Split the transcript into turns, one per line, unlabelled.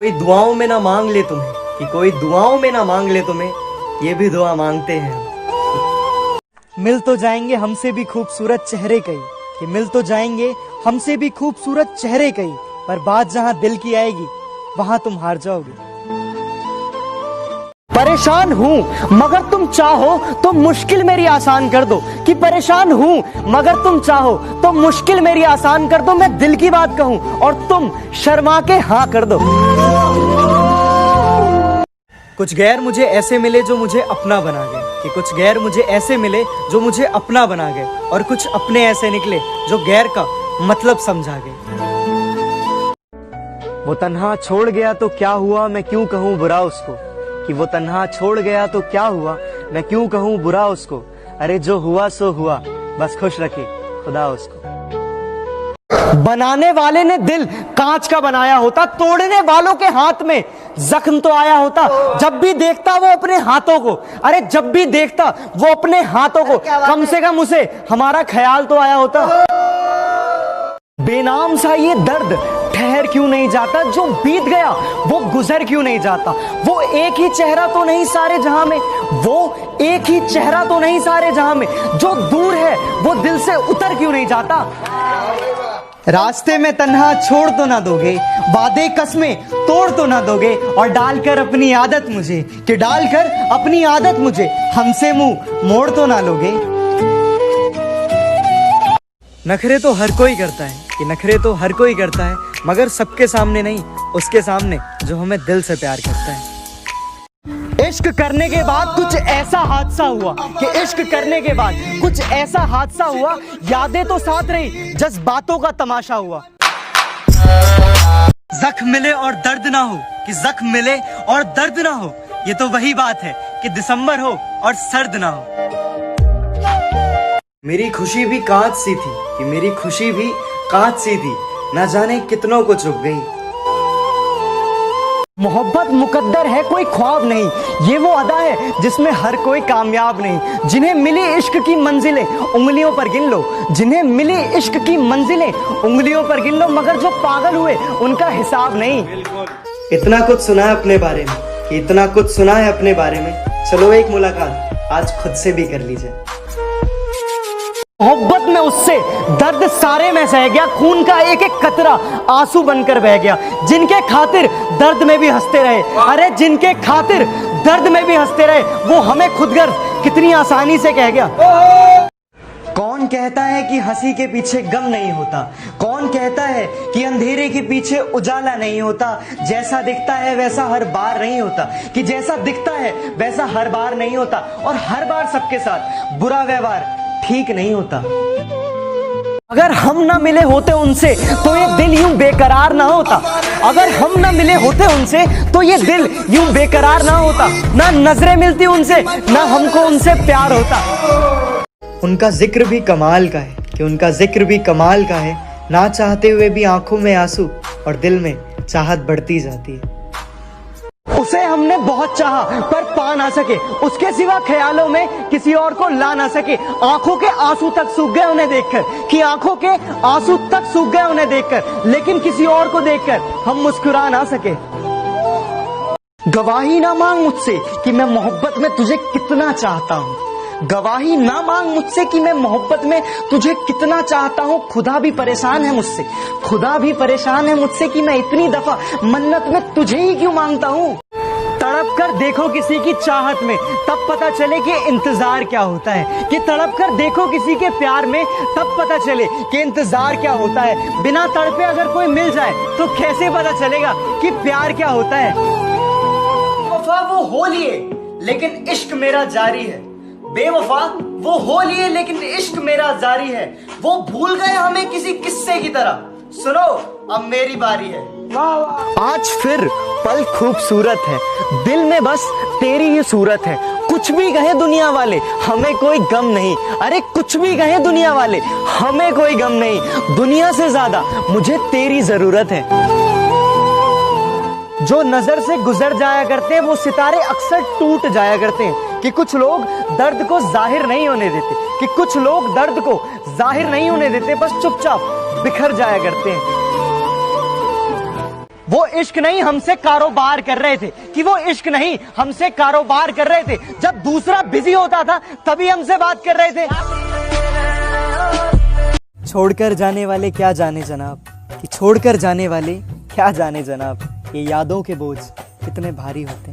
कोई दुआओं में ना मांग ले तुम्हें, कि कोई दुआओं में ना मांग ले तुम्हें, ये भी दुआ मांगते हैं। मिल तो जाएंगे हमसे भी खूबसूरत चेहरे कई, कि मिल तो जाएंगे हमसे भी खूबसूरत चेहरे कई, पर बात जहां दिल की आएगी वहां तुम हार जाओगे। परेशान हूँ मगर तुम चाहो तो मुश्किल मेरी आसान कर दो, कि परेशान हूँ मगर तुम चाहो तो मुश्किल मेरी आसान कर दो। मैं दिल की बात कहूँ और तुम शर्मा के हाँ कर दो। कुछ गैर मुझे ऐसे मिले जो मुझे अपना बना गए, कि कुछ गैर मुझे ऐसे मिले जो मुझे अपना बना गए, और कुछ अपने ऐसे निकले जो गैर का मतलब समझा गए। वो तन्हा छोड़ गया तो क्या हुआ, मैं क्यों कहूँ बुरा उसको, कि वो तन्हा छोड़ गया तो क्या हुआ, मैं क्यों कहूँ बुरा उसको। अरे जो हुआ सो हुआ, बस खुश रखे खुदा उसको। बनाने वाले ने दिल कांच का बनाया होता, तोड़ने वालों के हाथ में जख्म तो आया होता। जब भी देखता वो अपने हाथों को, अरे जब भी देखता वो अपने हाथों को, कम से कम उसे हमारा ख्याल तो आया होता। बेनाम सा ये दर्द ठहर क्यों नहीं जाता, जो बीत गया वो गुजर क्यों नहीं जाता। वो एक ही चेहरा तो नहीं सारे जहां में, वो एक ही चेहरा तो नहीं सारे जहां में, जो दूर है वो दिल से उतर क्यों नहीं जाता। रास्ते में तन्हा छोड़ तो ना दोगे, वादे कसमें तोड़ तो ना दोगे, और डालकर अपनी आदत मुझे, कि डालकर अपनी आदत मुझे हमसे मुंह मोड़ तो ना लोगे। नखरे तो हर कोई करता है, कि नखरे तो हर कोई करता है, मगर सबके सामने नहीं, उसके सामने जो हमें दिल से प्यार करता है। इश्क करने के बाद कुछ ऐसा हादसा हुआ, कि इश्क करने के बाद कुछ ऐसा हादसा हुआ, यादें तो साथ रही, जज्बातों का तमाशा हुआ। जख्म मिले और दर्द ना हो, कि जख्म मिले और दर्द ना हो, ये तो वही बात है कि दिसंबर हो और सर्द ना हो। मेरी खुशी भी कांच सी थी, कि मेरी खुशी भी कांच सी थी, ना जाने कितनों को चुभ गई। मोहब्बत मुकद्दर है कोई ख्वाब नहीं, ये वो अदा है जिसमें हर कोई कामयाब नहीं। जिन्हें मिली इश्क की मंजिलें उंगलियों पर गिन लो, जिन्हें मिली इश्क की मंजिलें उंगलियों पर गिन लो, मगर जो पागल हुए उनका हिसाब नहीं। इतना कुछ सुना है अपने बारे में, कि इतना कुछ सुना है अपने बारे में, चलो एक मुलाकात आज खुद से भी कर लीजिए। मोहब्बत में उससे दर्द सारे में सह गया, खून का एक एक कतरा आंसू बनकर बह गया। जिनके खातिर दर्द में भी हंसते रहे, अरे जिनके खातिर दर्द में भी हंसते रहे, वो हमें खुदगर्ज कितनी आसानी से कह गया। कौन कहता है कि हंसी के पीछे गम नहीं होता, कौन कहता है कि अंधेरे के पीछे उजाला नहीं होता। जैसा दिखता है वैसा हर बार नहीं होता, कि जैसा दिखता है वैसा हर बार नहीं होता, और हर बार सबके साथ बुरा व्यवहार ठीक नहीं होता। अगर हम ना मिले होते उनसे तो ये दिल यूं बेकरार ना होता, अगर हम ना मिले होते उनसे तो ये दिल यूं बेकरार ना होता। ना नजरें मिलती उनसे, ना हमको उनसे प्यार होता। उनका जिक्र भी कमाल का है, कि उनका जिक्र भी कमाल का है, ना चाहते हुए भी आंखों में आंसू और दिल में चाहत बढ़ती जाती है। उसे हमने बहुत चाहा पर पा ना सके, उसके सिवा ख्यालों में किसी और को ला ना सके। आंखों के आंसू तक सूख गए उन्हें देखकर, कि आंखों के आंसू तक सूख गए उन्हें देखकर, लेकिन किसी और को देखकर हम मुस्कुरा ना सके। गवाही ना मांग मुझसे कि मैं मोहब्बत में तुझे कितना चाहता हूँ, गवाही ना मांग मुझसे कि मैं मोहब्बत में तुझे कितना चाहता हूँ। खुदा भी परेशान है मुझसे, खुदा भी परेशान है मुझसे, कि मैं इतनी दफा मन्नत में तुझे ही क्यों मांगता हूँ। तड़प कर देखो किसी की चाहत में, तब पता चले कि इंतजार क्या होता है, कि तड़प कर देखो किसी के प्यार में, तब पता चले कि इंतजार क्या होता है। बिना तड़पे अगर कोई मिल जाए तो कैसे पता चलेगा कि प्यार क्या होता है। वफा वो हो लिए लेकिन इश्क मेरा जारी है, बेवफा वो हो लिए लेकिन इश्क मेरा जारी है। वो भूल गए हमें किसी किस्से की तरह, सुनो अब मेरी बारी है। आज फिर पल खूबसूरत है, दिल में बस तेरी ही सूरत है। कुछ भी कहे दुनिया वाले हमें कोई गम नहीं, अरे कुछ भी कहे दुनिया वाले हमें कोई गम नहीं। दुनिया से ज्यादा मुझे तेरी जरूरत है। जो नजर से गुजर जाया करते हैं वो सितारे अक्सर टूट जाया करते हैं, कि कुछ लोग दर्द को जाहिर नहीं होने देते, कि कुछ लोग दर्द को जाहिर नहीं होने देते, बस चुपचाप बिखर जाया करते हैं। वो इश्क नहीं हमसे कारोबार कर रहे थे, कि वो इश्क नहीं हमसे कारोबार कर रहे थे। जब दूसरा बिजी होता था तभी हमसे बात कर रहे थे। छोड़कर जाने वाले क्या जाने जनाब, कि छोड़कर जाने वाले क्या जाने जनाब, ये यादों के बोझ कितने भारी होते हैं।